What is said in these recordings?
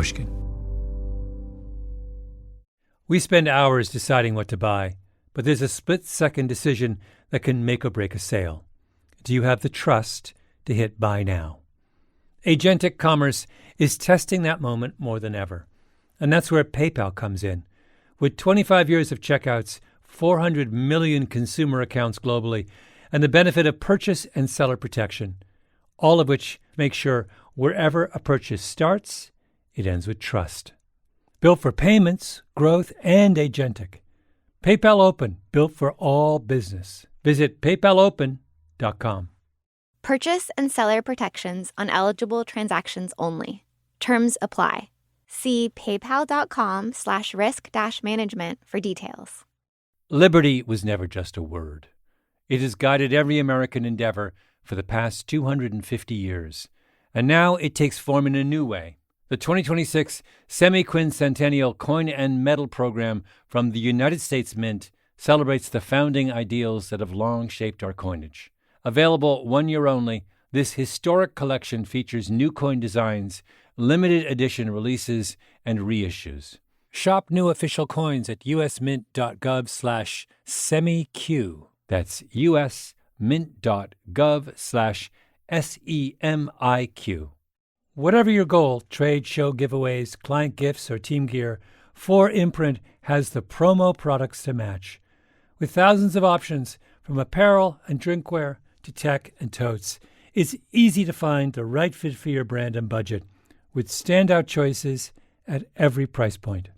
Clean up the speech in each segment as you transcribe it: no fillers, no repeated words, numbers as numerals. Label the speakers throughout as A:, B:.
A: Pushkin. We spend hours deciding what to buy, but there's a split-second decision that can make or break a sale. Do you have the trust to hit buy now? Agentic commerce is testing that moment more than ever. And that's where PayPal comes in. With 25 years of checkouts, 400 million consumer accounts globally, and the benefit of purchase and seller protection, all of which make sure wherever a purchase starts, it ends with trust. Built for payments, growth, and agentic. PayPal Open, built for all business. Visit paypalopen.com.
B: Purchase and seller protections on eligible transactions only. Terms apply. See paypal.com/risk-management for details.
A: Liberty was never just a word. It has guided every American endeavor for the past 250 years. And now it takes form in a new way. The 2026 Semi-Quincentennial Coin and Medal Program from the United States Mint celebrates the founding ideals that have long shaped our coinage. Available 1 year only, this historic collection features new coin designs, limited edition releases, and reissues. Shop new official coins at usmint.gov/semiq. That's usmint.gov/SEMIQ. Whatever your goal, trade, show, giveaways, client gifts, or team gear, 4imprint has the promo products to match. With thousands of options, from apparel and drinkware to tech and totes, it's easy to find the right fit for your brand and budget, with standout choices at every price point.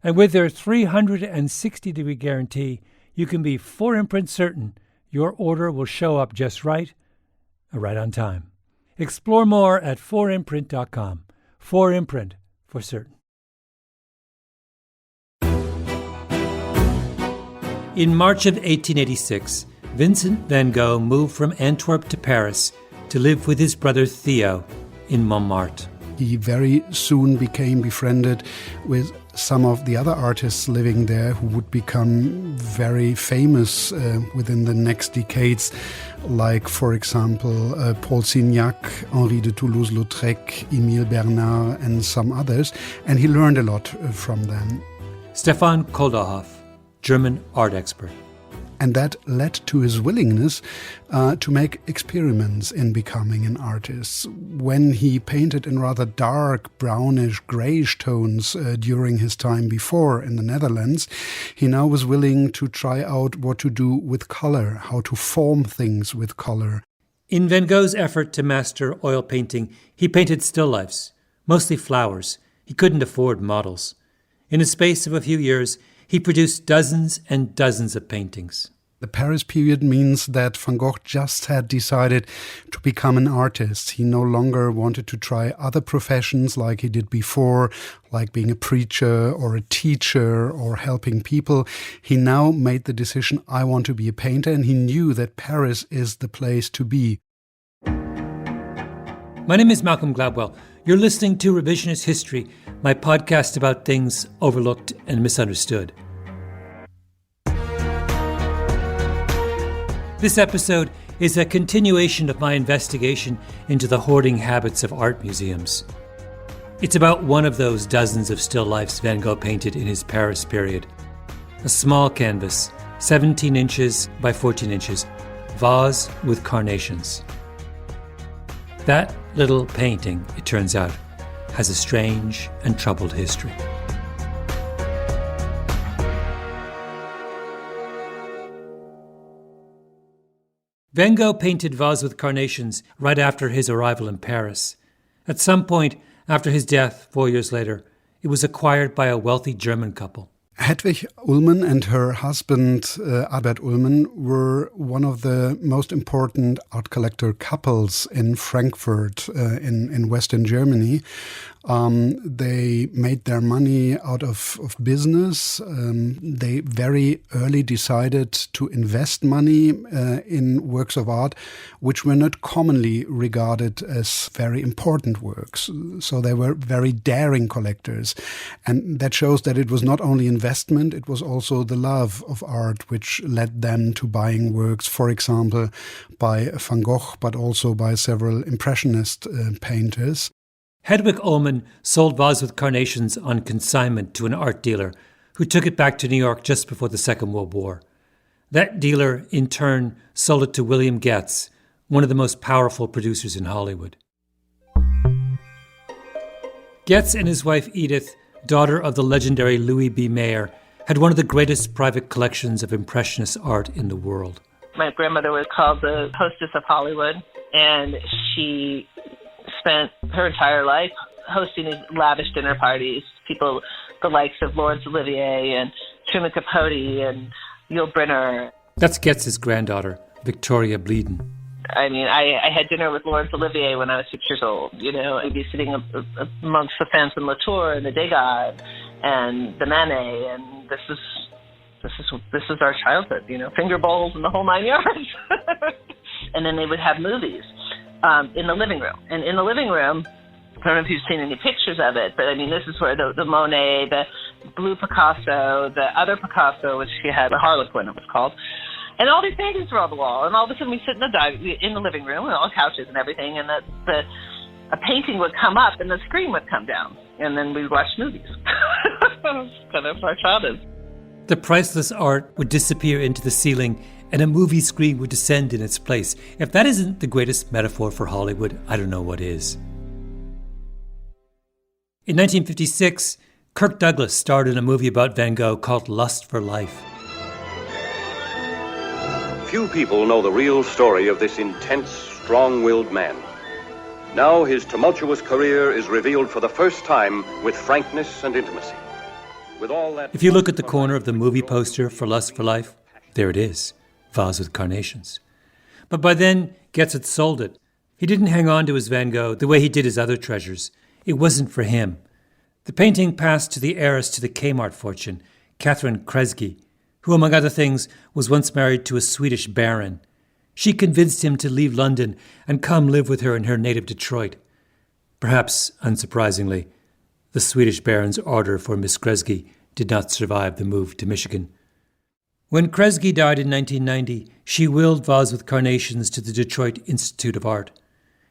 A: And with their 360-degree guarantee, you can be 4imprint certain your order will show up just right on time. Explore more at 4imprint.com. 4imprint, for certain. In March of 1886, Vincent van Gogh moved from Antwerp to Paris to live with his brother Theo in Montmartre.
C: He very soon became befriended with some of the other artists living there who would become very famous within the next decades, like, for example, Paul Signac, Henri de Toulouse-Lautrec, Émile Bernard, and some others, and he learned a lot from them.
A: Stefan Kolderhoff, German art expert.
C: And that led to his willingness to make experiments in becoming an artist. When he painted in rather dark, brownish, greyish tones during his time before in the Netherlands, he now was willing to try out what to do with color, how to form things with color.
A: In Van Gogh's effort to master oil painting, he painted still lifes, mostly flowers. He couldn't afford models. In a space of a few years, he produced dozens and dozens of paintings.
C: The Paris period means that Van Gogh just had decided to become an artist. He no longer wanted to try other professions like he did before, like being a preacher or a teacher or helping people. He now made the decision, I want to be a painter, and he knew that Paris is the place to be.
A: My name is Malcolm Gladwell. You're listening to Revisionist History, my podcast about things overlooked and misunderstood. This episode is a continuation of my investigation into the hoarding habits of art museums. It's about one of those dozens of still lifes Van Gogh painted in his Paris period. A small canvas, 17 inches by 14 inches, vase with carnations. That little painting, it turns out, has a strange and troubled history. Van Gogh painted Vase with Carnations right after his arrival in Paris. At some point after his death, 4 years later, it was acquired by a wealthy German couple.
C: Hedwig Ullmann and her husband Albert Ullmann were one of the most important art collector couples in Frankfurt in Western Germany. They made their money out of business. They very early decided to invest money in works of art which were not commonly regarded as very important works. So they were very daring collectors. And that shows that it was not only investment, it was also the love of art which led them to buying works, for example, by Van Gogh, but also by several Impressionist painters.
A: Hedwig Ullman sold Vase with Carnations on consignment to an art dealer who took it back to New York just before the Second World War. That dealer, in turn, sold it to William Getz, one of the most powerful producers in Hollywood. Getz and his wife Edith, daughter of the legendary Louis B. Mayer, had one of the greatest private collections of Impressionist art in the world.
D: My grandmother was called the hostess of Hollywood, and she spent her entire life hosting these lavish dinner parties. People, the likes of Laurence Olivier and Truman Capote and Yul Brynner.
A: That's Getz's granddaughter, Victoria Bleeden.
D: I mean, I had dinner with Laurence Olivier when I was 6 years old. You know, I'd be sitting amongst the Fancy Latour and the Degas and the Manet, and this is our childhood. You know, finger bowls and the whole 9 yards. And then they would have movies in the living room. And in the living room, I don't know if you've seen any pictures of it, but I mean, this is where the Monet, the blue Picasso, the other Picasso, which she had, the Harlequin it was called. And all these paintings were on the wall, and all of a sudden we sit in the living room, and all couches and everything, and a painting would come up, and the screen would come down, and then we'd watch movies. Kind of our childhood.
A: The priceless art would disappear into the ceiling, and a movie screen would descend in its place. If that isn't the greatest metaphor for Hollywood, I don't know what is. In 1956, Kirk Douglas starred in a movie about Van Gogh called Lust for Life.
E: Few people know the real story of this intense, strong-willed man. Now his tumultuous career is revealed for the first time with frankness and intimacy. With all that,
A: if you look at the corner of the movie poster for Lust for Life, there it is, Vase with Carnations. But by then, Getz had sold it. He didn't hang on to his Van Gogh the way he did his other treasures. It wasn't for him. The painting passed to the heiress to the Kmart fortune, Catherine Kresge, who, among other things, was once married to a Swedish baron. She convinced him to leave London and come live with her in her native Detroit. Perhaps, unsurprisingly, the Swedish baron's order for Miss Kresge did not survive the move to Michigan. When Kresge died in 1990, she willed Vase with Carnations to the Detroit Institute of Art.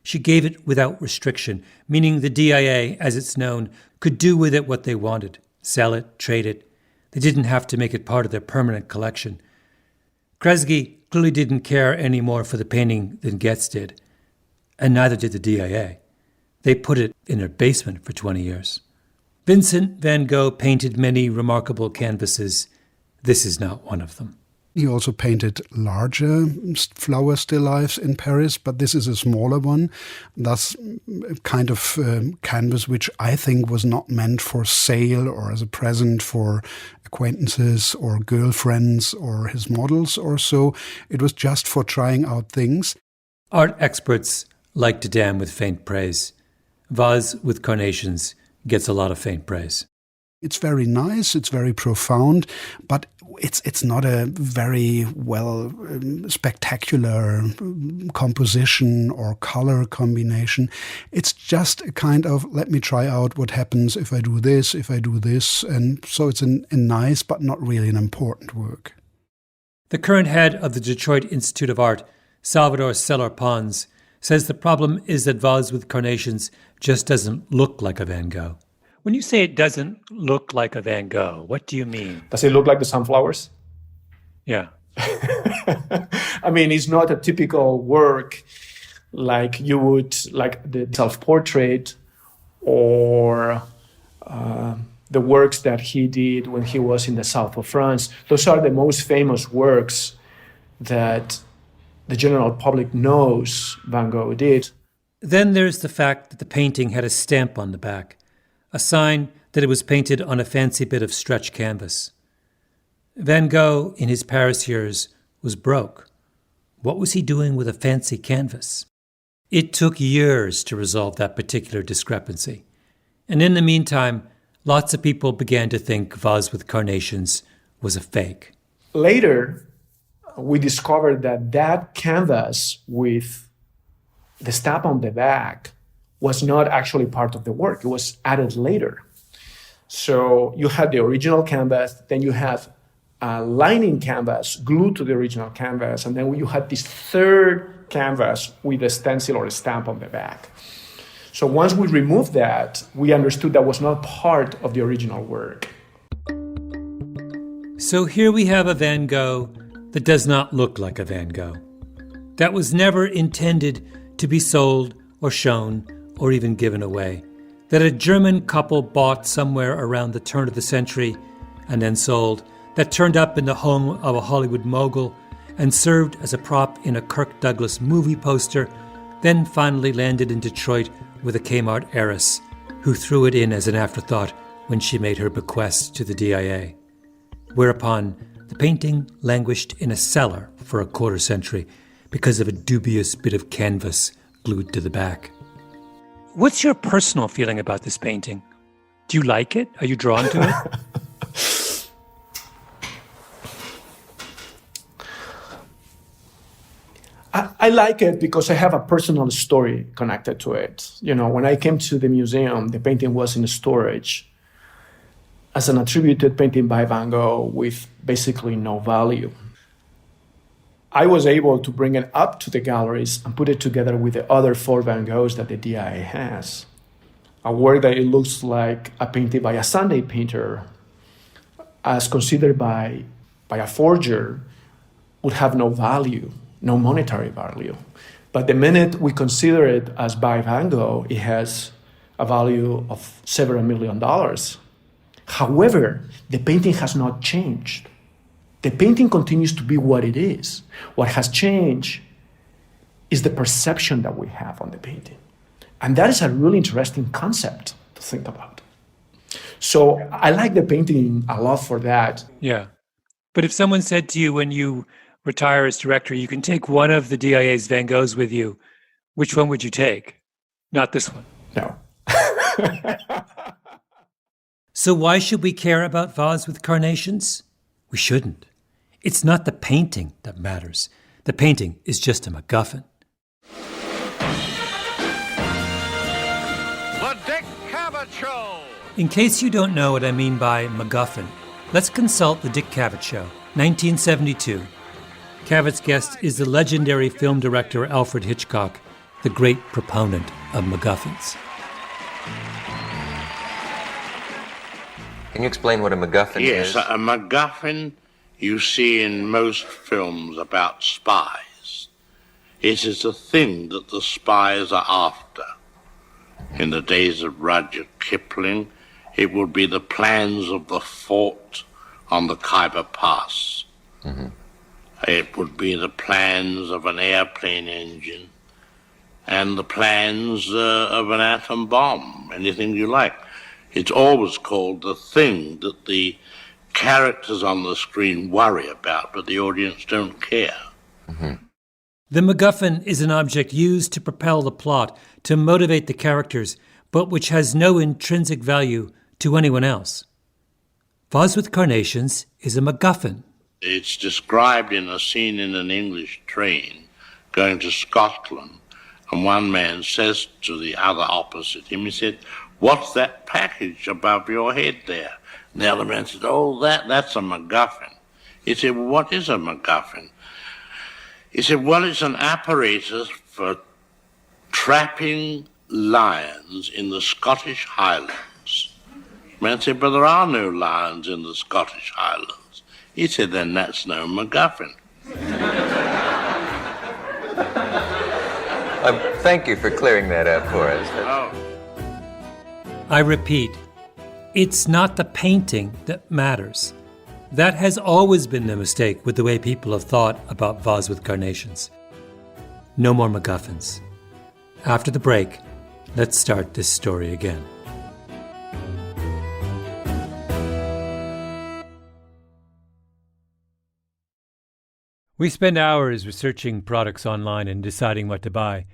A: She gave it without restriction, meaning the DIA, as it's known, could do with it what they wanted, sell it, trade it. They didn't have to make it part of their permanent collection. Kresge clearly didn't care any more for the painting than Getz did, and neither did the DIA. They put it in their basement for 20 years. Vincent van Gogh painted many remarkable canvases. This is not one of them.
C: He also painted larger flower still lifes in Paris, but this is a smaller one. Thus, a kind of canvas which I think was not meant for sale or as a present for acquaintances or girlfriends or his models or so. It was just for trying out things.
A: Art experts like to damn with faint praise. Vase with Carnations gets a lot of faint praise.
C: It's very nice, it's very profound, but it's not a very spectacular composition or color combination. It's just a kind of, let me try out what happens if I do this, and so it's a nice but not really an important work.
A: The current head of the Detroit Institute of Art, Salvador Seller Pons, says the problem is that Vase with Carnations just doesn't look like a Van Gogh. When you say it doesn't look like a Van Gogh, what do you mean?
F: Does it look like the sunflowers?
A: Yeah.
F: I mean, it's not a typical work like you would, like the self-portrait or the works that he did when he was in the south of France. Those are the most famous works that the general public knows Van Gogh did.
A: Then there's the fact that the painting had a stamp on the back, a sign that it was painted on a fancy bit of stretch canvas. Van Gogh, in his Paris years, was broke. What was he doing with a fancy canvas? It took years to resolve that particular discrepancy. And in the meantime, lots of people began to think Vase with Carnations was a fake.
F: Later, we discovered that that canvas with the stamp on the back was not actually part of the work. It was added later. So you had the original canvas, then you have a lining canvas glued to the original canvas, and then you had this third canvas with a stencil or a stamp on the back. So once we removed that, we understood that was not part of the original work.
A: So here we have a Van Gogh that does not look like a Van Gogh. That was never intended to be sold or shown or even given away. That a German couple bought somewhere around the turn of the century and then sold. That turned up in the home of a Hollywood mogul and served as a prop in a Kirk Douglas movie poster, then finally landed in Detroit with a Kmart heiress who threw it in as an afterthought when she made her bequest to the DIA. Whereupon the painting languished in a cellar for a quarter century because of a dubious bit of canvas glued to the back. What's your personal feeling about this painting? Do you like it? Are you drawn to it?
F: I like it because I have a personal story connected to it. When I came to the museum, the painting was in storage as an attributed painting by Van Gogh with basically no value. I was able to bring it up to the galleries and put it together with the other 4 Van Goghs that the DIA has. A work that it looks like a painting by a Sunday painter, as considered by a forger, would have no value, no monetary value. But the minute we consider it as by Van Gogh, it has a value of several $1 million. However, the painting has not changed. The painting continues to be what it is. What has changed is the perception that we have on the painting. And that is a really interesting concept to think about. So I like the painting a lot for that.
A: Yeah. But if someone said to you when you retire as director, you can take one of the DIA's Van Goghs with you, which one would you take? Not this one.
F: No.
A: So why should we care about vase with carnations? We shouldn't. It's not the painting that matters. The painting is just a MacGuffin.
G: The Dick Cavett Show!
A: In case you don't know what I mean by MacGuffin, let's consult The Dick Cavett Show, 1972. Cavett's guest is the legendary film director Alfred Hitchcock, the great proponent of MacGuffins.
H: Can you explain what a MacGuffin is?
G: Yes, a MacGuffin you see in most films about spies. It is a thing that the spies are after. In the days of Rudyard Kipling, it would be the plans of the fort on the Khyber Pass. Mm-hmm. It would be the plans of an airplane engine and the plans of an atom bomb, anything you like. It's always called the thing that the characters on the screen worry about, but the audience don't care.
A: Mm-hmm. The MacGuffin is an object used to propel the plot, to motivate the characters, but which has no intrinsic value to anyone else. Vase with Carnations is a MacGuffin.
G: It's described in a scene in an English train going to Scotland, and one man says to the other opposite him, he said, "What's that package above your head there?" And the other man said, "Oh, that's a MacGuffin." He said, "Well, what is a MacGuffin?" He said, "Well, it's an apparatus for trapping lions in the Scottish Highlands." The man said, "But there are no lions in the Scottish Highlands." He said, "Then that's no MacGuffin."
H: Thank you for clearing that up for us.
G: Oh.
A: I repeat, it's not the painting that matters. That has always been the mistake with the way people have thought about Vase with Carnations. No more MacGuffins. After the break, let's start this story again. We spend hours researching products online and deciding what to buy,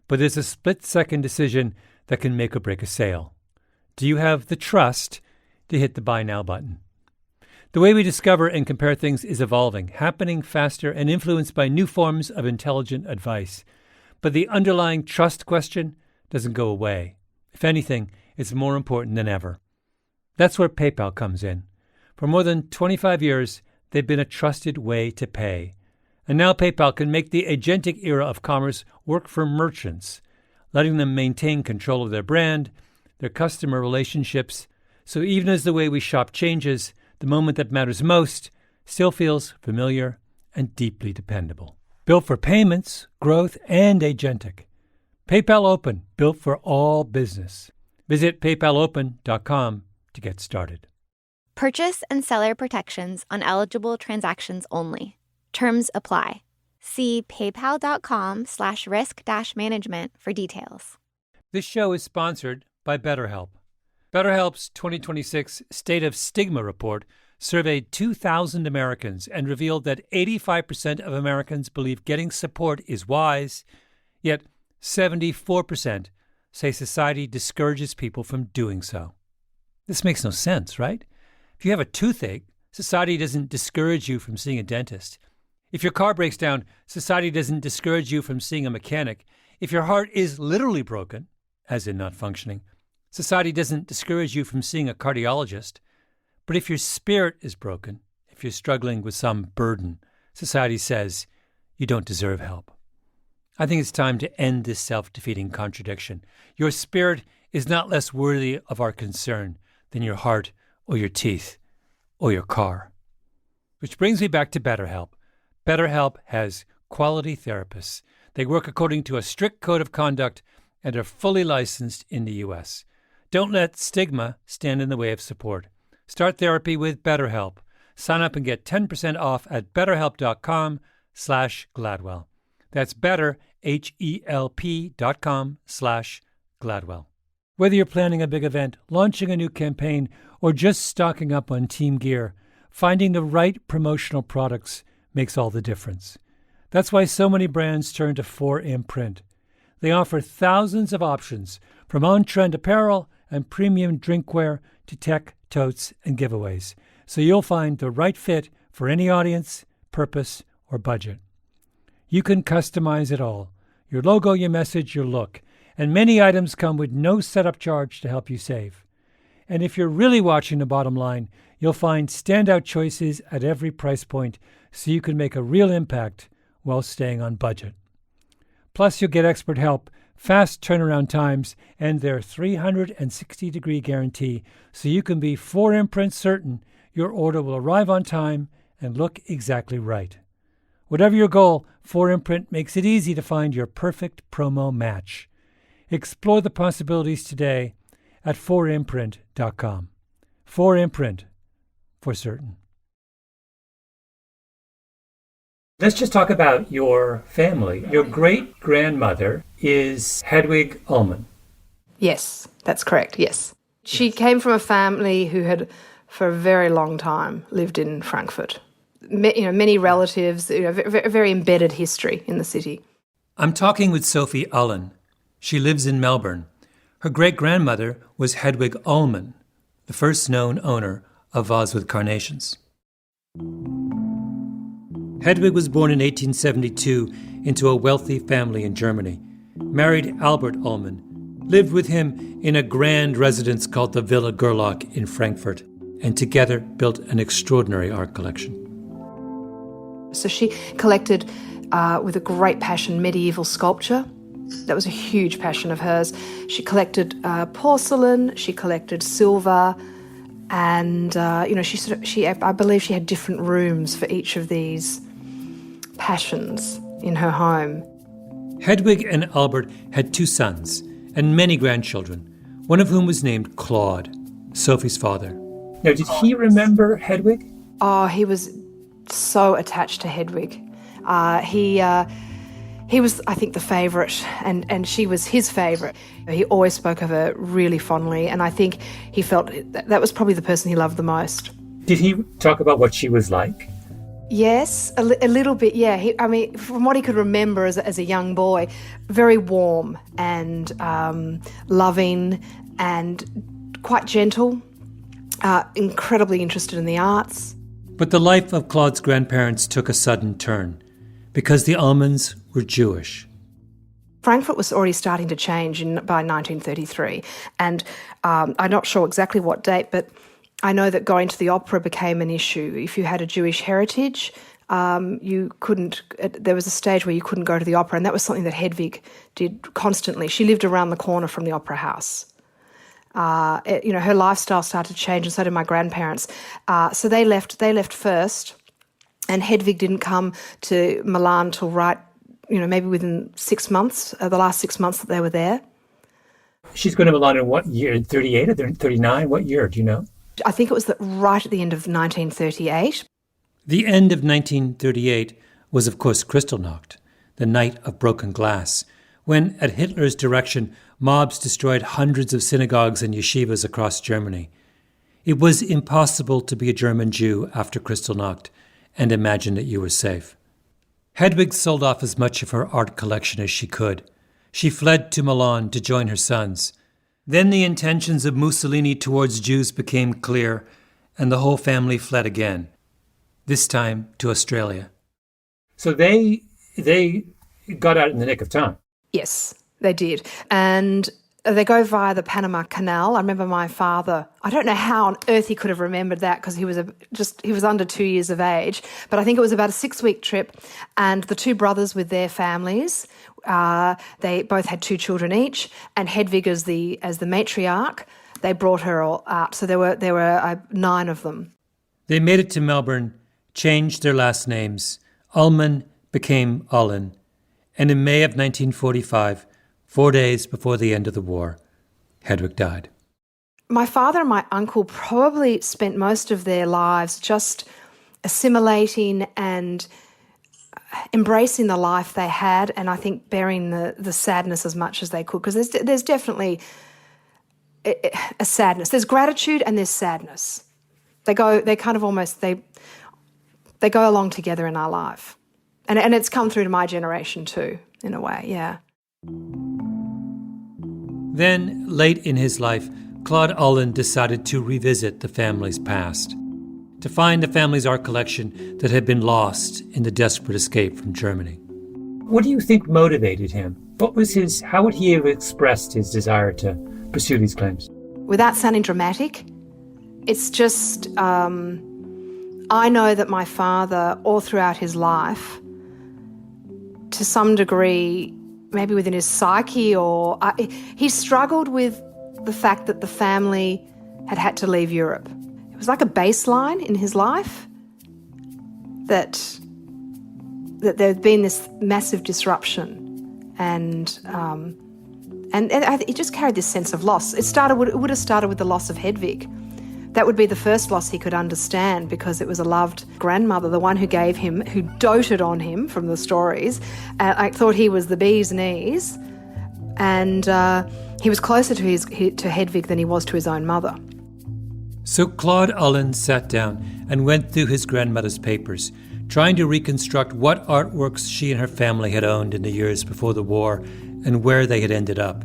A: but there's a split-second decision that can make or break a sale. Do you have the trust to hit the Buy Now button? The way we discover and compare things is evolving, happening faster and influenced by new forms of intelligent advice. But the underlying trust question doesn't go away. If anything, it's more important than ever. That's where PayPal comes in. For more than 25 years, they've been a trusted way to pay. And now PayPal can make the agentic era of commerce work for merchants, letting them maintain control of their brand, their customer relationships, so even as the way we shop changes, the moment that matters most still feels familiar and deeply dependable. Built for payments, growth, and agentic. PayPal Open, built for all business. Visit paypalopen.com to get started.
B: Purchase and seller protections on eligible transactions only. Terms apply. See paypal.com/risk-management for details.
A: This show is sponsored by BetterHelp. BetterHelp's 2026 State of Stigma report surveyed 2,000 Americans and revealed that 85% of Americans believe getting support is wise, yet 74% say society discourages people from doing so. This makes no sense, right? If you have a toothache, society doesn't discourage you from seeing a dentist. If your car breaks down, society doesn't discourage you from seeing a mechanic. If your heart is literally broken, as in not functioning, society doesn't discourage you from seeing a cardiologist. But if your spirit is broken, if you're struggling with some burden, society says you don't deserve help. I think it's time to end this self-defeating contradiction. Your spirit is not less worthy of our concern than your heart or your teeth or your car. Which brings me back to BetterHelp. BetterHelp has quality therapists. They work according to a strict code of conduct and are fully licensed in the U.S. Don't let stigma stand in the way of support. Start therapy with BetterHelp. Sign up and get 10% off at betterhelp.com/Gladwell. That's better, HELP.com/Gladwell. Whether you're planning a big event, launching a new campaign, or just stocking up on team gear, finding the right promotional products makes all the difference. That's why so many brands turn to 4imprint. They offer thousands of options, from on-trend apparel and premium drinkware to tech, totes, and giveaways, so you'll find the right fit for any audience, purpose, or budget. You can customize it all: your logo, your message, your look, and many items come with no setup charge to help you save. And if you're really watching the bottom line, you'll find standout choices at every price point, so you can make a real impact while staying on budget. Plus, you'll get expert help, fast turnaround times, and their 360-degree guarantee, so you can be 4imprint certain your order will arrive on time and look exactly right. Whatever your goal, 4imprint makes it easy to find your perfect promo match. Explore the possibilities today at 4imprint.com. 4imprint, for certain. Let's just talk about your family. Your great-grandmother is Hedwig Ullman.
I: Yes, that's correct, yes. She came from a family who had, for a very long time, lived in Frankfurt. Many relatives, a very embedded history in the city.
A: I'm talking with Sophie Ullen. She lives in Melbourne. Her great-grandmother was Hedwig Ullman, the first known owner of Vase with Carnations. Hedwig was born in 1872 into a wealthy family in Germany, married Albert Ullman, lived with him in a grand residence called the Villa Gerlach in Frankfurt, and together built an extraordinary art collection.
I: So she collected, with a great passion, medieval sculpture. That was a huge passion of hers. She collected porcelain, she collected silver, and I believe she had different rooms for each of these passions in her home.
A: Hedwig and Albert had 2 sons and many grandchildren, one of whom was named Claude, Sophie's father. Now, did he remember Hedwig?
I: Oh, he was so attached to Hedwig. He was, I think, the favourite, and she was his favourite. He always spoke of her really fondly, and I think he felt that was probably the person he loved the most.
A: Did he talk about what she was like?
I: Yes, a little bit, yeah. From what he could remember as a young boy, very warm and loving and quite gentle, incredibly interested in the arts.
A: But the life of Claude's grandparents took a sudden turn because the Ullmans were Jewish.
I: Frankfurt was already starting to change by 1933, and I'm not sure exactly what date, but I know that going to the opera became an issue. If you had a Jewish heritage, You couldn't. There was a stage where you couldn't go to the opera, and that was something that Hedwig did constantly. She lived around the corner from the opera house. Her lifestyle started to change, and so did my grandparents. So they left first, and Hedwig didn't come to Milan till maybe within 6 months, the last 6 months that they were there.
A: She's going to Milan in what year? 38 or 39? What year, do you know?
I: I think it was right at the end of 1938.
A: The end of 1938 was, of course, Kristallnacht, the night of broken glass, when, at Hitler's direction, mobs destroyed hundreds of synagogues and yeshivas across Germany. It was impossible to be a German Jew after Kristallnacht and imagine that you were safe. Hedwig sold off as much of her art collection as she could. She fled to Milan to join her sons. Then the intentions of Mussolini towards Jews became clear, and the whole family fled again, this time to Australia. So they got out in the nick of time.
I: Yes, they did. And they go via the Panama Canal. I remember my father, I don't know how on earth he could have remembered that because he was under 2 years of age, but I think it was about a 6-week trip, and the two brothers with their families, they both had 2 children each, and Hedwig as the matriarch, they brought her all out. So there were 9 of them.
A: They made it to Melbourne, changed their last names. Ullman became Ullen, and in May of 1945, 4 days before the end of the war, Hedwig died.
I: My father and my uncle probably spent most of their lives just assimilating and embracing the life they had, and I think bearing the sadness as much as they could, because there's definitely a sadness. There's gratitude and there's sadness. They go along together in our life. And it's come through to my generation too, in a way, yeah.
A: Then, late in his life, Claude Ullen decided to revisit the family's past, to find the family's art collection that had been lost in the desperate escape from Germany. What do you think motivated him? How would he have expressed his desire to pursue these claims?
I: Without sounding dramatic, it's just, I know that my father, all throughout his life, to some degree, maybe within his psyche, or he struggled with the fact that the family had to leave Europe. It was like a baseline in his life that there had been this massive disruption, and he just carried this sense of loss. It would have started with the loss of Hedwig. That would be the first loss he could understand, because it was a loved grandmother, the one who doted on him from the stories. I thought he was the bee's knees, and he was closer to Hedwig than he was to his own mother.
A: So Claude Ullen sat down and went through his grandmother's papers, trying to reconstruct what artworks she and her family had owned in the years before the war and where they had ended up.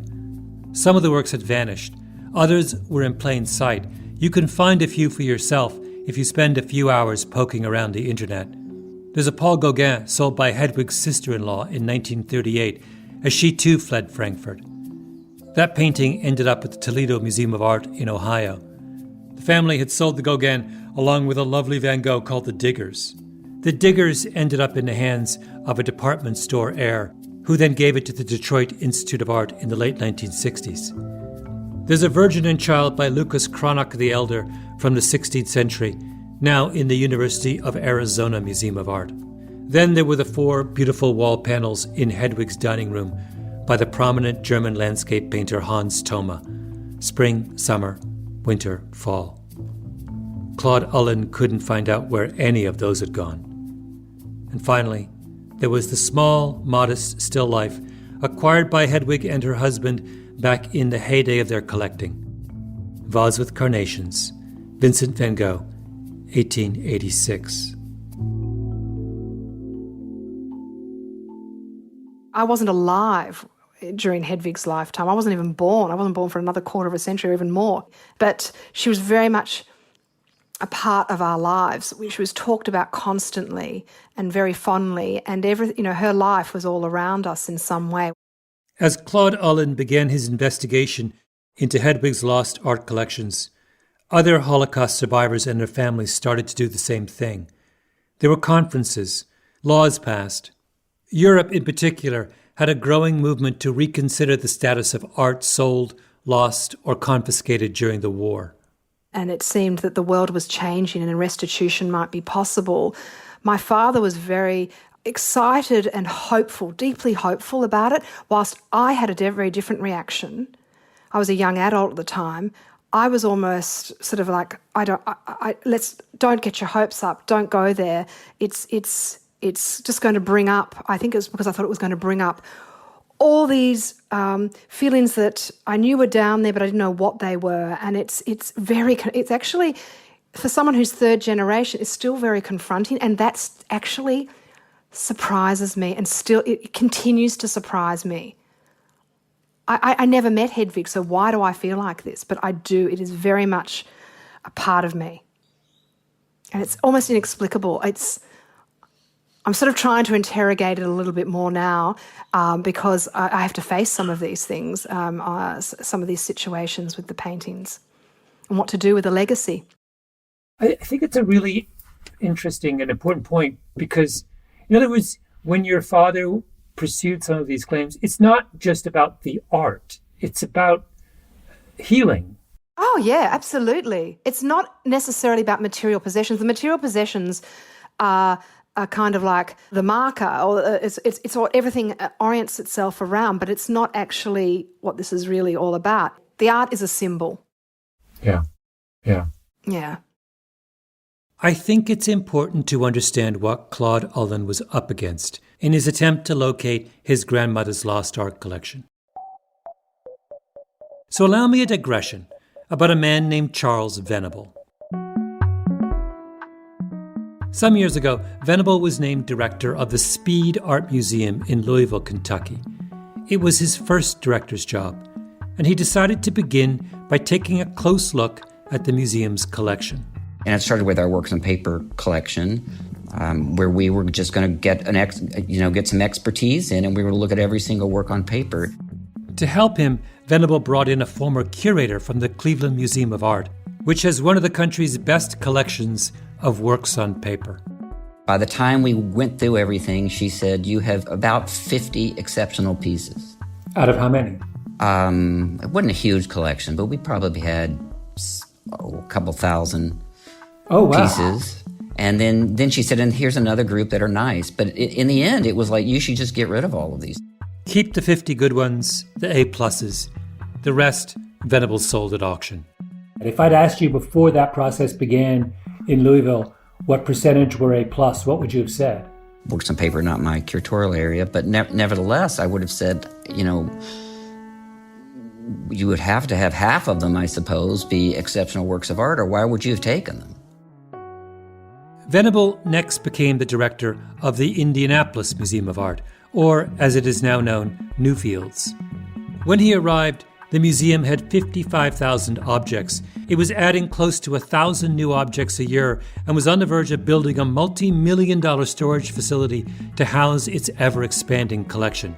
A: Some of the works had vanished. Others were in plain sight. You can find a few for yourself if you spend a few hours poking around the internet. There's a Paul Gauguin sold by Hedwig's sister-in-law in 1938, as she too fled Frankfurt. That painting ended up at the Toledo Museum of Art in Ohio. The family had sold the Gauguin along with a lovely Van Gogh called the Diggers. The Diggers ended up in the hands of a department store heir, who then gave it to the Detroit Institute of Art in the late 1960s. There's a Virgin and Child by Lucas Cranach the Elder from the 16th century, now in the University of Arizona Museum of Art. Then there were the 4 beautiful wall panels in Hedwig's dining room by the prominent German landscape painter Hans Thoma. Spring, summer, winter, fall. Claude Ullen couldn't find out where any of those had gone. And finally, there was the small, modest still life acquired by Hedwig and her husband back in the heyday of their collecting. Vase with Carnations, Vincent van Gogh, 1886.
I: I wasn't alive during Hedwig's lifetime. I wasn't even born. I wasn't born for another quarter of a century or even more. But she was very much a part of our lives, which was talked about constantly and very fondly, and her life was all around us in some way.
A: As Claude Ullen began his investigation into Hedwig's lost art collections, other Holocaust survivors and their families started to do the same thing. There were conferences, laws passed. Europe, in particular, had a growing movement to reconsider the status of art sold, lost, or confiscated during the war.
I: And it seemed that the world was changing and restitution might be possible. My father was very excited and hopeful, deeply hopeful about it, whilst I had a very different reaction. I was a young adult at the time. I was almost sort of like, don't get your hopes up, don't go there. It's just going to bring up, I think it was because I thought it was going to bring up all these feelings that I knew were down there, but I didn't know what they were. And it's actually, for someone who's third generation, it's still very confronting. And that's actually surprises me, and still it continues to surprise me. I never met Hedwig, so why do I feel like this? But I do. It is very much a part of me. And it's almost inexplicable. I'm sort of trying to interrogate it a little bit more now because I have to face some of these things, some of these situations with the paintings and what to do with the legacy.
A: I think it's a really interesting and important point because, in other words, when your father pursued some of these claims, it's not just about the art, it's about healing.
I: Oh, yeah, absolutely. It's not necessarily about material possessions. The material possessions are kind of like the marker, or it's what everything orients itself around, but it's not actually what this is really all about. The art is a symbol.
A: Yeah. I think it's important to understand what Claude Ullen was up against in his attempt to locate his grandmother's lost art collection. So allow me a digression about a man named Charles Venable. Some years ago, Venable was named director of the Speed Art Museum in Louisville, Kentucky. It was his first director's job, and he decided to begin by taking a close look at the museum's collection.
J: And it started with our works on paper collection, where we were just going to get get some expertise in, and we were to look at every single work on paper.
A: To help him, Venable brought in a former curator from the Cleveland Museum of Art, which has one of the country's best collections of works on paper.
J: By the time we went through everything, she said, you have about 50 exceptional pieces.
A: Out of how many?
J: It wasn't a huge collection, but we probably had a couple thousand pieces. And then she said, and here's another group that are nice. But in the end, it was like, you should just get rid of all of these.
A: Keep the 50 good ones, the A+. The rest, Venable sold at auction. If I'd asked you before that process began in Louisville, what percentage were A+, what would you have said?
J: Works on paper, not my curatorial area, but nevertheless, I would have said, you would have to have half of them, I suppose, be exceptional works of art, or why would you have taken them?
A: Venable next became the director of the Indianapolis Museum of Art, or as it is now known, Newfields. When he arrived, the museum had 55,000 objects. It was adding close to 1,000 new objects a year and was on the verge of building a multi-million-dollar storage facility to house its ever-expanding collection.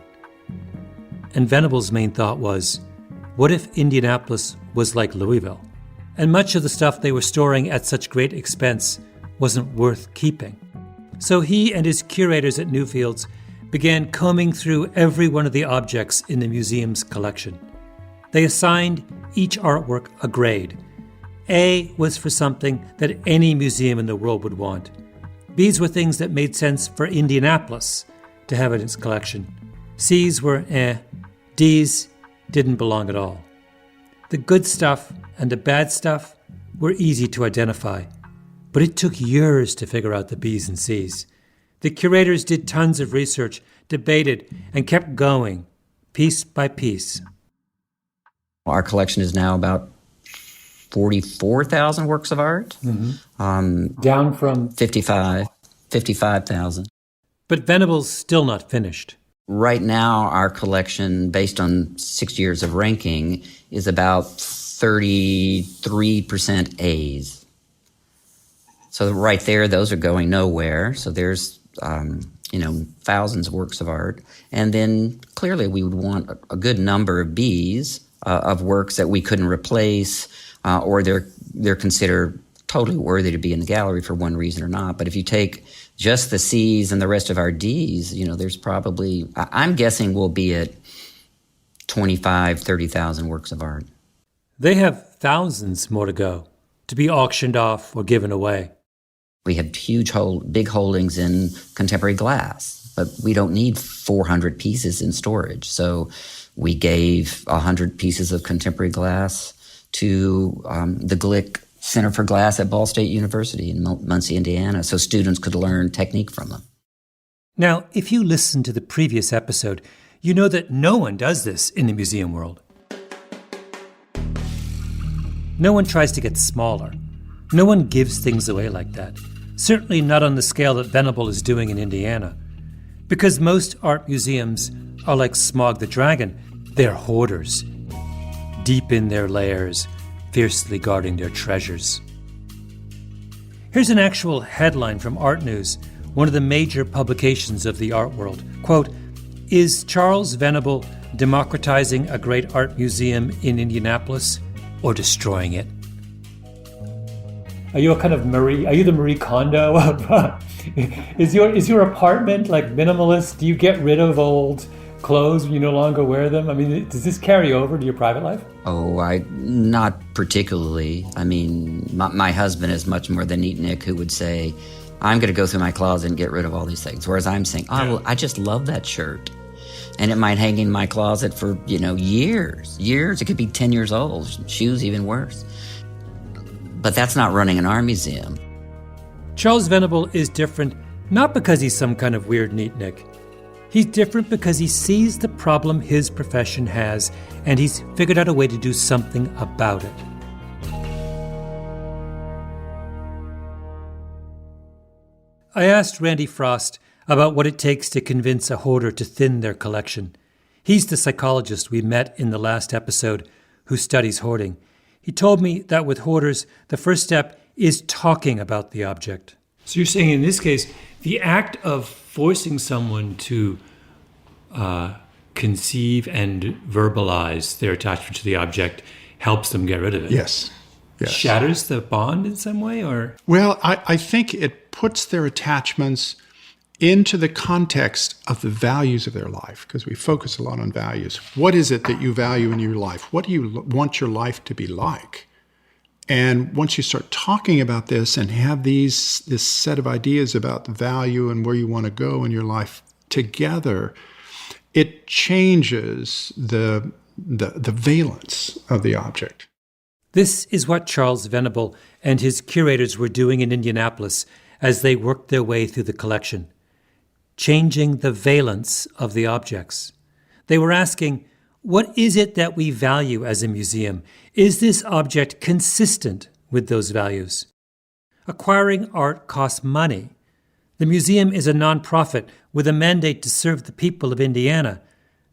A: And Venable's main thought was, what if Indianapolis was like Louisville? And much of the stuff they were storing at such great expense wasn't worth keeping. So he and his curators at Newfields began combing through every one of the objects in the museum's collection. They assigned each artwork a grade. A was for something that any museum in the world would want. B's were things that made sense for Indianapolis to have in its collection. C's were D's didn't belong at all. The good stuff and the bad stuff were easy to identify, but it took years to figure out the B's and C's. The curators did tons of research, debated, and kept going, piece by piece.
J: Our collection is now about 44,000 works of art.
A: Mm-hmm. Down from
J: 55,000. But
A: Venable's still not finished.
J: Right now, our collection, based on 6 years of ranking, is about 33% A's. So right there, those are going nowhere. So there's, thousands of works of art. And then clearly we would want a good number of B's, of works that we couldn't replace, or they're considered totally worthy to be in the gallery for one reason or not. But if you take just the C's and the rest of our D's, there's probably, I'm guessing we'll be at 30,000 works of art.
A: They have thousands more to go, to be auctioned off or given away.
J: We have big holdings in contemporary glass, but we don't need 400 pieces in storage. So we gave 100 pieces of contemporary glass to the Glick Center for Glass at Ball State University in Muncie, Indiana, so students could learn technique from them.
A: Now, if you listened to the previous episode, you know that no one does this in the museum world. No one tries to get smaller. No one gives things away like that. Certainly not on the scale that Venable is doing in Indiana. Because most art museums are like Smaug the Dragon. They're hoarders, deep in their lairs, fiercely guarding their treasures. Here's an actual headline from Art News, one of the major publications of the art world. Quote, "Is Charles Venable democratizing a great art museum in Indianapolis or destroying it?" Are you the Marie Kondo of, is your apartment like minimalist? Do you get rid of old clothes when you no longer wear them? I mean, does this carry over to your private life?
J: Oh, not particularly. I mean, my husband is much more the neatnik who would say, I'm going to go through my closet and get rid of all these things. Whereas I'm saying, I just love that shirt. And it might hang in my closet for, years. It could be 10 years old. Shoes even worse. But that's not running an art museum.
A: Charles Venable is different, not because he's some kind of weird neatnik. He's different because he sees the problem his profession has, and he's figured out a way to do something about it. I asked Randy Frost about what it takes to convince a hoarder to thin their collection. He's the psychologist we met in the last episode who studies hoarding. He told me that with hoarders, the first step is talking about the object. So you're saying in this case, the act of forcing someone to conceive and verbalize their attachment to the object helps them get rid of it?
K: Yes.
A: Shatters the bond in some way, or?
K: Well, I think it puts their attachments into the context of the values of their life, because we focus a lot on values. What is it that you value in your life? What do you want your life to be like? And once you start talking about this and have this set of ideas about the value and where you want to go in your life together, it changes the valence of the object.
A: This is what Charles Venable and his curators were doing in Indianapolis as they worked their way through the collection, changing the valence of the objects. They were asking, what is it that we value as a museum? Is this object consistent with those values? Acquiring art costs money. The museum is a nonprofit with a mandate to serve the people of Indiana.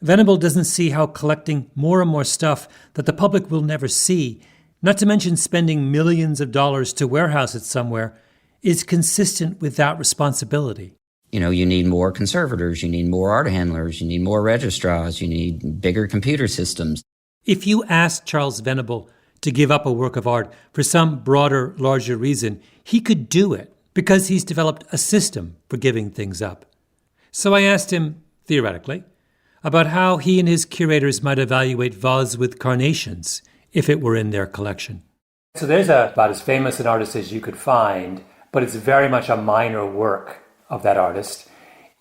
A: Venable doesn't see how collecting more and more stuff that the public will never see, not to mention spending millions of dollars to warehouse it somewhere, is consistent with that responsibility.
J: You need more conservators, you need more art handlers, you need more registrars, you need bigger computer systems.
A: If you asked Charles Venable to give up a work of art for some broader, larger reason, he could do it because he's developed a system for giving things up. So I asked him, theoretically, about how he and his curators might evaluate vases with carnations if it were in their collection. So there's about as famous an artist as you could find, but it's very much a minor work of that artist.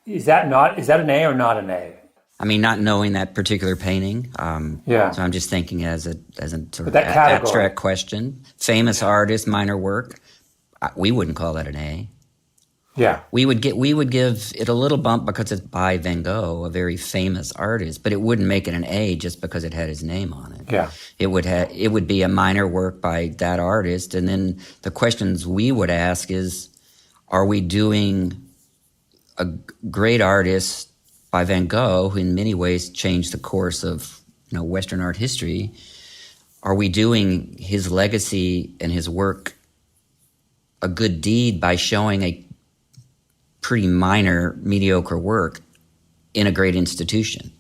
A: Is that an A or not an A?
J: I mean, not knowing that particular painting.
A: Yeah.
J: So I'm just thinking as a sort of
A: that
J: abstract question. Famous artist, minor work. We wouldn't call that an A.
A: Yeah.
J: We would give it a little bump because it's by Van Gogh, a very famous artist, but it wouldn't make it an A just because it had his name on it.
A: Yeah.
J: It would be a minor work by that artist, and then the questions we would ask is, are we doing a great artist by Van Gogh, who in many ways changed the course of Western art history? Are we doing his legacy and his work a good deed by showing a pretty minor, mediocre work in a great institution?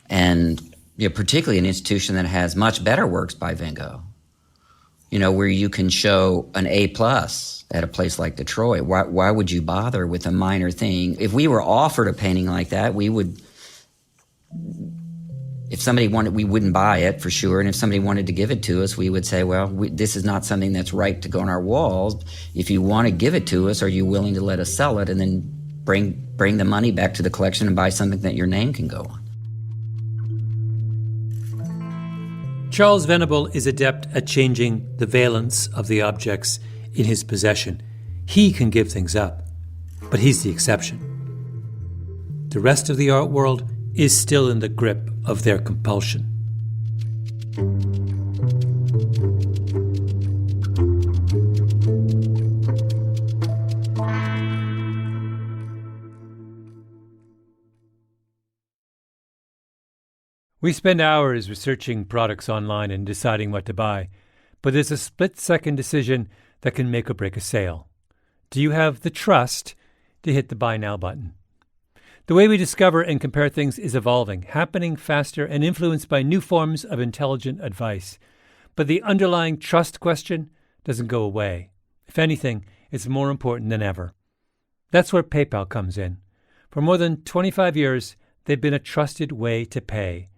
J: And particularly an institution that has much better works by Van Gogh. where you can show an A+ at a place like Detroit. Why would you bother with a minor thing? If we were offered a painting like that, we would. If somebody wanted, we wouldn't buy it for sure. And if somebody wanted to give it to us, we would say, well, this is not something that's right to go on our walls. If you want to give it to us, are you willing to let us sell it and then bring the money back to the collection and buy something that your name can go on?
A: Charles Venable is adept at changing the valence of the objects in his possession. He can give things up, but he's the exception. The rest of the art world is still in the grip of their compulsion. We spend hours researching products online and deciding what to buy, but there's a split-second decision that can make or break a sale. Do you have the trust to hit the Buy Now button? The way we discover and compare things is evolving, happening faster and influenced by new forms of intelligent advice. But the underlying trust question doesn't go away. If anything, it's more important than ever. That's where PayPal comes in. For more than 25 years, they've been a trusted way to pay.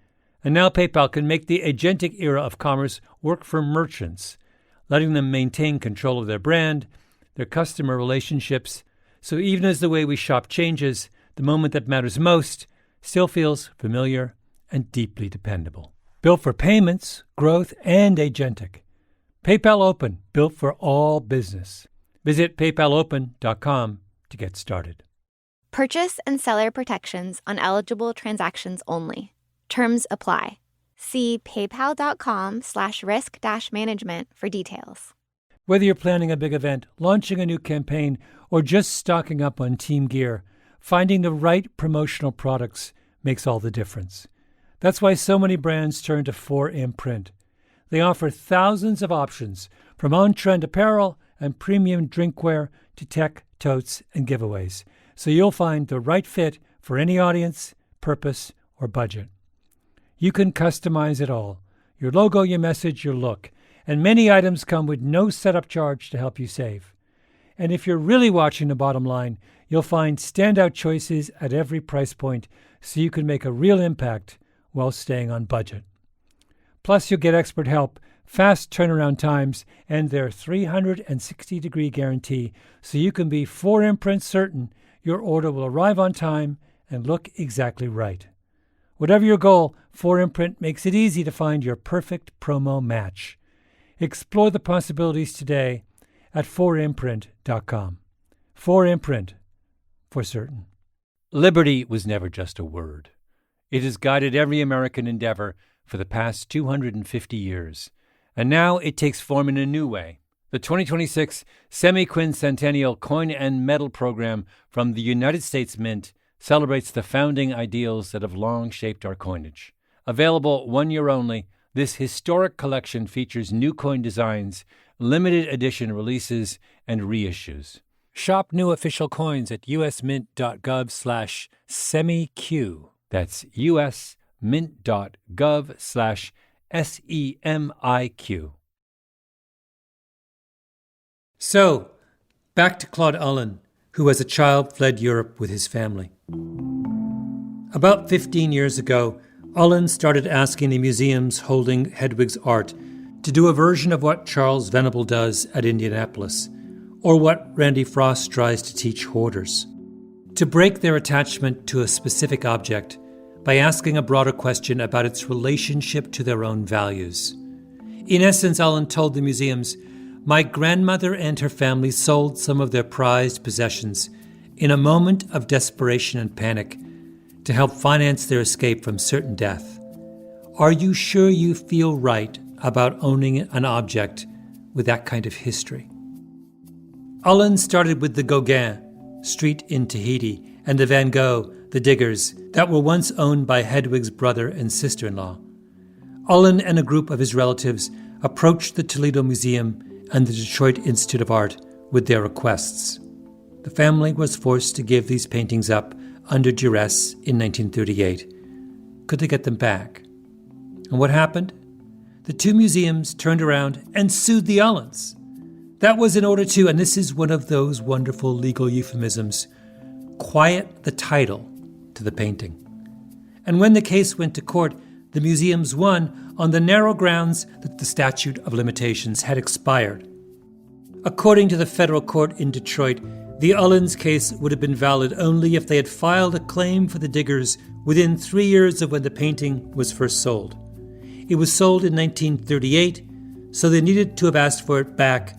A: And now PayPal can make the agentic era of commerce work for merchants, letting them maintain control of their brand, their customer relationships. So even as the way we shop changes, the moment that matters most still feels familiar and deeply dependable. Built for payments, growth, and agentic. PayPal Open, built for all business. Visit paypalopen.com to get started.
B: Purchase and seller protections on eligible transactions only. Terms apply. See paypal.com/risk-management for details.
A: Whether you're planning a big event, launching a new campaign, or just stocking up on team gear, finding the right promotional products makes all the difference. That's why so many brands turn to 4imprint. They offer thousands of options, from on-trend apparel and premium drinkware to tech, totes, and giveaways, so you'll find the right fit for any audience, purpose, or budget. You can customize it all: your logo, your message, your look, and many items come with no setup charge to help you save. And if you're really watching the bottom line, you'll find standout choices at every price point so you can make a real impact while staying on budget. Plus, you'll get expert help, fast turnaround times, and their 360-degree guarantee so you can be 4imprint certain your order will arrive on time and look exactly right. Whatever your goal, 4imprint makes it easy to find your perfect promo match. Explore the possibilities today at 4imprint.com. 4imprint, for certain. Liberty was never just a word. It has guided every American endeavor for the past 250 years. And now it takes form in a new way. The 2026 Semi-Quincentennial Coin and Medal Program from the United States Mint celebrates the founding ideals that have long shaped our coinage. Available 1 year only, this historic collection features new coin designs, limited edition releases, and reissues. Shop new official coins at usmint.gov/semiq. That's usmint.gov/SEMIQ. So, back to Claude Ullen, who as a child fled Europe with his family. About 15 years ago, Ullen started asking the museums holding Hedwig's art to do a version of what Charles Venable does at Indianapolis, or what Randy Frost tries to teach hoarders. To break their attachment to a specific object by asking a broader question about its relationship to their own values. In essence, Ullen told the museums, "My grandmother and her family sold some of their prized possessions in a moment of desperation and panic to help finance their escape from certain death. Are you sure you feel right about owning an object with that kind of history?" Ullen started with the Gogh street in Tahiti and the Van Gogh, the Diggers, that were once owned by Hedwig's brother and sister-in-law. Ullen and a group of his relatives approached the Toledo Museum and the Detroit Institute of Art with their requests. The family was forced to give these paintings up under duress in 1938. Could they get them back? And what happened? the two museums turned around and sued the Ullans. That was in order to, and this is one of those wonderful legal euphemisms, quiet the title to the painting. And when the case went to court, the museums won on the narrow grounds that the statute of limitations had expired. According to the federal court in Detroit, the Ullans case would have been valid only if they had filed a claim for the diggers within 3 years of when the painting was first sold. It was sold in 1938, so they needed to have asked for it back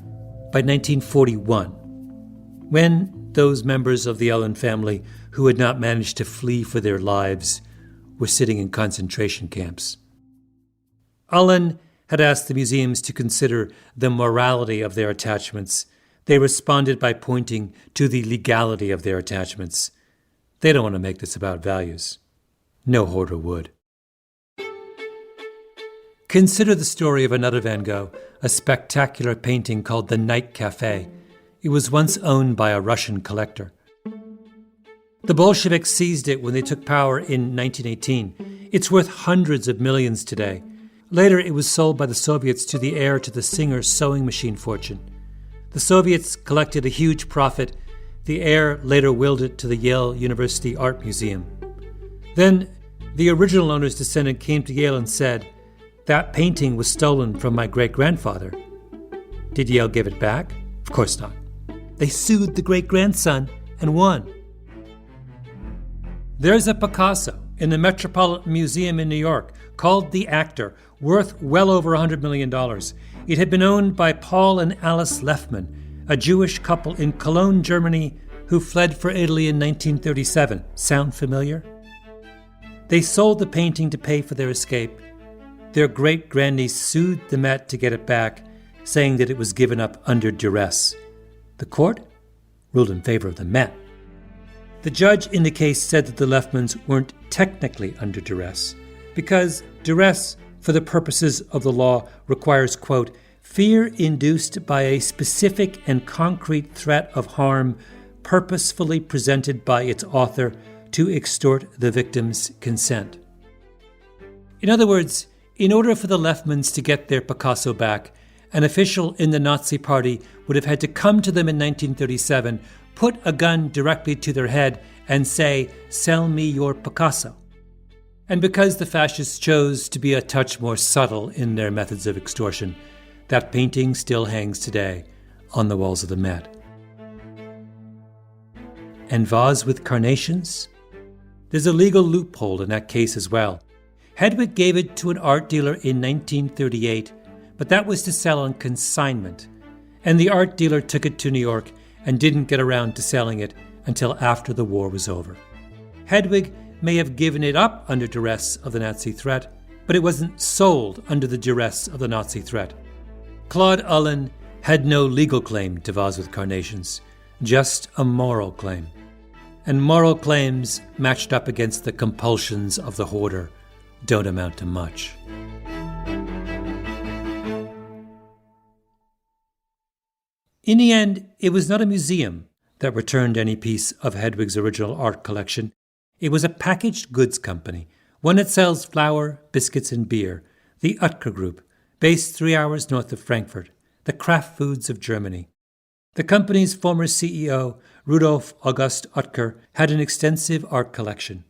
A: by 1941, when those members of the Ullan family who had not managed to flee for their lives were sitting in concentration camps. Ullan had asked the museums to consider the morality of their attachments. They responded by pointing to the legality of their attachments. They don't want to make this about values. No hoarder would. Consider the story of another Van Gogh, a spectacular painting called The Night Café. It was once owned by a Russian collector. The Bolsheviks seized it when they took power in 1918. It's worth hundreds of millions today. Later, it was sold by the Soviets to the heir to the Singer's sewing machine fortune. The Soviets collected a huge profit. The heir later willed it to the Yale University Art Museum. Then, the original owner's descendant came to Yale and said, "That painting was stolen from my great-grandfather." Did Yale give it back? Of course not. They sued the great-grandson and won. There's a Picasso in the Metropolitan Museum in New York called The Actor, worth well over $100 million. It had been owned by Paul and Alice Lefman, a Jewish couple in Cologne, Germany, who fled for Italy in 1937. Sound familiar? They sold the painting to pay for their escape. Their great-grandniece sued the Met to get it back, saying that it was given up under duress. The court ruled in favor of the Met. The judge in the case said that the Lefmans weren't technically under duress, because duress, for the purposes of the law, requires, quote, fear induced by a specific and concrete threat of harm purposefully presented by its author to extort the victim's consent. In other words, in order for the Lefmans to get their Picasso back, an official in the Nazi Party would have had to come to them in 1937, put a gun directly to their head, and say, "Sell me your Picasso." And because the fascists chose to be a touch more subtle in their methods of extortion, that painting still hangs today on the walls of the Met. And vase with carnations? There's a legal loophole in that case as well. Hedwig gave it to an art dealer in 1938, but that was to sell on consignment, and the art dealer took it to New York and didn't get around to selling it until after the war was over. Hedwig may have given it up under duress of the Nazi threat, but it wasn't sold under the duress of the Nazi threat. Claude Ullan had no legal claim to vase with carnations, just a moral claim. And moral claims matched up against the compulsions of the hoarder don't amount to much. In the end, it was not a museum that returned any piece of Hedwig's original art collection. It was a packaged goods company, one that sells flour, biscuits, and beer, the Oetker Group, based 3 hours north of Frankfurt, the Kraft Foods of Germany. The company's former CEO, Rudolf August Oetker, had an extensive art collection.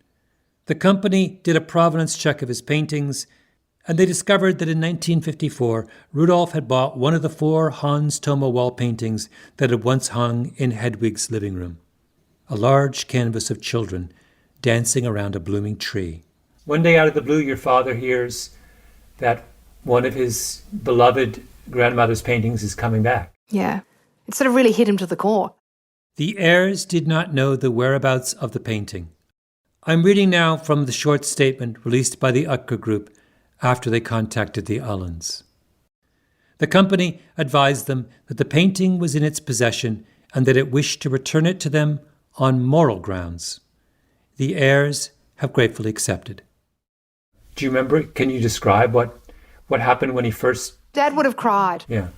A: The company did a provenance check of his paintings, and they discovered that in 1954, Rudolf had bought one of the 4 Hans Thoma wall paintings that had once hung in Hedwig's living room, a large canvas of children dancing around a blooming tree. One day out of the blue, your father hears that one of his beloved grandmother's paintings is coming back.
I: Yeah. It sort of really hit him to the core.
A: The heirs did not know the whereabouts of the painting. I'm reading now from the short statement released by the Oetker Group after they contacted the Ullans. The company advised them that the painting was in its possession and that it wished to return it to them on moral grounds. The heirs have gratefully accepted. Do you remember? Can you describe what happened when he first...
I: Dad would have cried.
A: Yeah.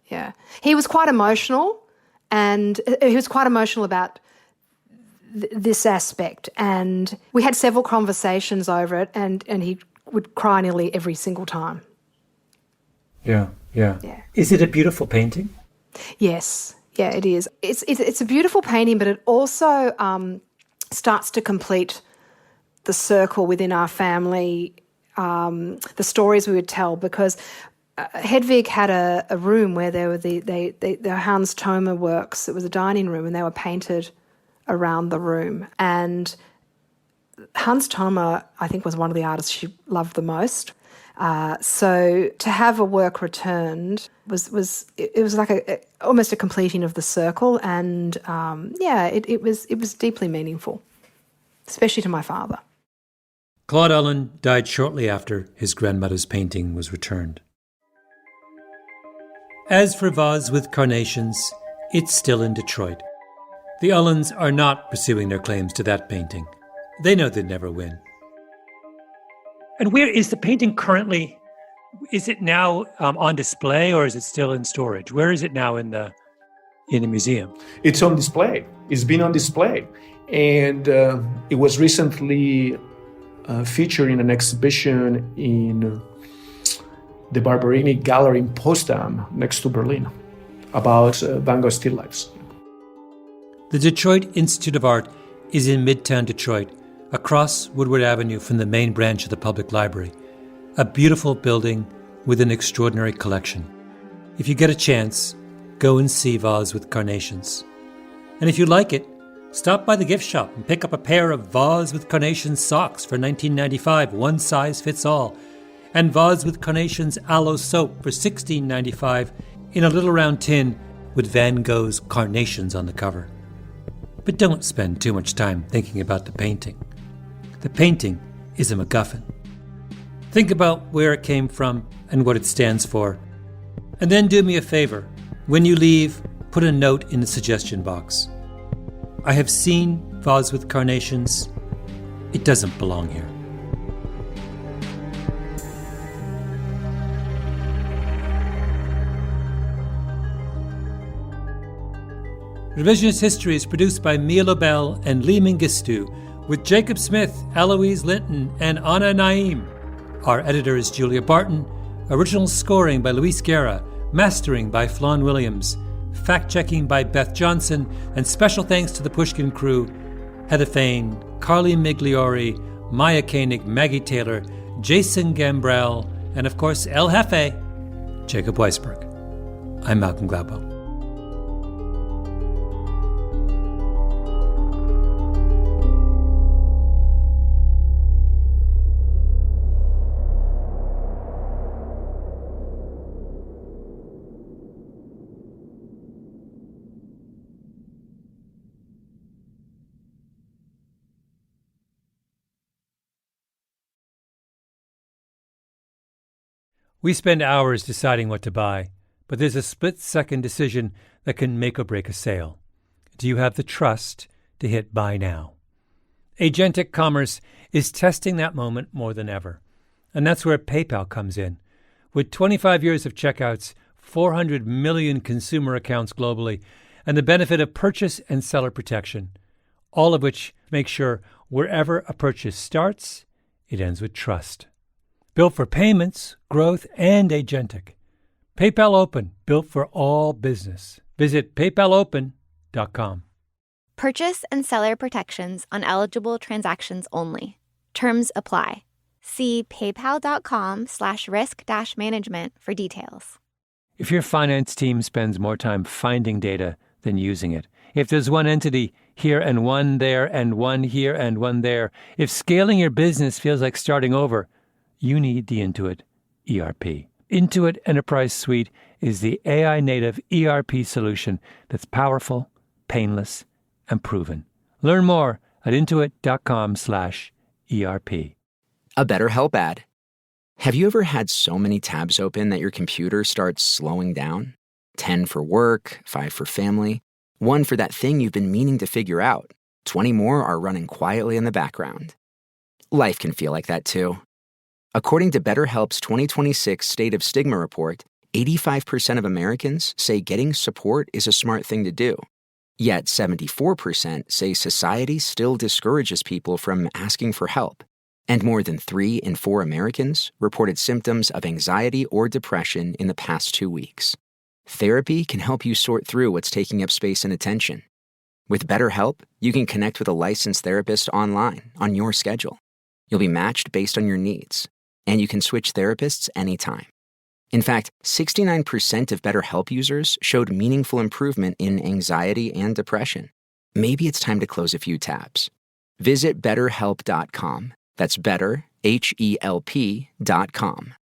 I: Yeah. He was quite emotional, and he was quite emotional about this aspect. And we had several conversations over it, and he would cry nearly every single time.
A: Yeah. Is it a beautiful painting?
I: Yes. Yeah, it is. It's a beautiful painting, but it also starts to complete the circle within our family, the stories we would tell, because Hedwig had a room where there were the Hans Thoma works. It was a dining room, and they were painted around the room. And Hans Thoma, I think, was one of the artists she loved the most. So to have a work returned was like almost a completing of the circle, and it was deeply meaningful, especially to my father.
A: Claude Ullen died shortly after his grandmother's painting was returned. As for Vase with Carnations, it's still in Detroit. The Ullens are not pursuing their claims to that painting. They know they'd never win. And where is the painting currently? Is it now on display, or is it still in storage? Where is it now in the museum?
F: It's on display. It's been on display. And it was recently featured in an exhibition in the Barberini Gallery in Potsdam, next to Berlin, about Van Gogh still lifes.
A: The Detroit Institute of Art is in Midtown Detroit, across Woodward Avenue from the main branch of the public library, a beautiful building with an extraordinary collection. If you get a chance, go and see Vase with Carnations. And if you like it, stop by the gift shop and pick up a pair of Vase with Carnations socks for $19.95, one size fits all, and Vase with Carnations aloe soap for $16.95 in a little round tin with Van Gogh's Carnations on the cover. But don't spend too much time thinking about the painting. The painting is a MacGuffin. Think about where it came from and what it stands for. And then do me a favor. When you leave, put a note in the suggestion box. I have seen Vase with Carnations. It doesn't belong here. Revisionist History is produced by Mia Lobel and Lee Mengistu, with Jacob Smith, Eloise Linton, and Anna Naim. Our editor is Julia Barton. Original scoring by Luis Guerra. Mastering by Flawn Williams. Fact-checking by Beth Johnson. And special thanks to the Pushkin crew: Heather Fain, Carly Migliori, Maya Koenig, Maggie Taylor, Jason Gambrell, and of course El Jefe, Jacob Weisberg. I'm Malcolm Gladwell. We spend hours deciding what to buy, but there's a split-second decision that can make or break a sale. Do you have the trust to hit buy now? Agentic commerce is testing that moment more than ever, and that's where PayPal comes in. With 25 years of checkouts, 400 million consumer accounts globally, and the benefit of purchase and seller protection, all of which make sure wherever a purchase starts, it ends with trust. Built for payments, growth, and agentic. PayPal Open, built for all business. Visit paypalopen.com.
B: Purchase and seller protections on eligible transactions only. Terms apply. See paypal.com/risk-management for details.
A: If your finance team spends more time finding data than using it, if there's one entity here and one there and one here and one there, if scaling your business feels like starting over, you need the Intuit ERP. Intuit Enterprise Suite is the AI-native ERP solution that's powerful, painless, and proven. Learn more at intuit.com/ERP.
L: A BetterHelp ad. Have you ever had so many tabs open that your computer starts slowing down? 10 for work, 5 for family, 1 for that thing you've been meaning to figure out. 20 more are running quietly in the background. Life can feel like that too. According to BetterHelp's 2026 State of Stigma report, 85% of Americans say getting support is a smart thing to do. Yet 74% say society still discourages people from asking for help. And more than 3 in 4 Americans reported symptoms of anxiety or depression in the past 2 weeks. Therapy can help you sort through what's taking up space and attention. With BetterHelp, you can connect with a licensed therapist online on your schedule. You'll be matched based on your needs, and you can switch therapists anytime. In fact, 69% of BetterHelp users showed meaningful improvement in anxiety and depression. Maybe it's time to close a few tabs. Visit BetterHelp.com. That's better, HELP.com.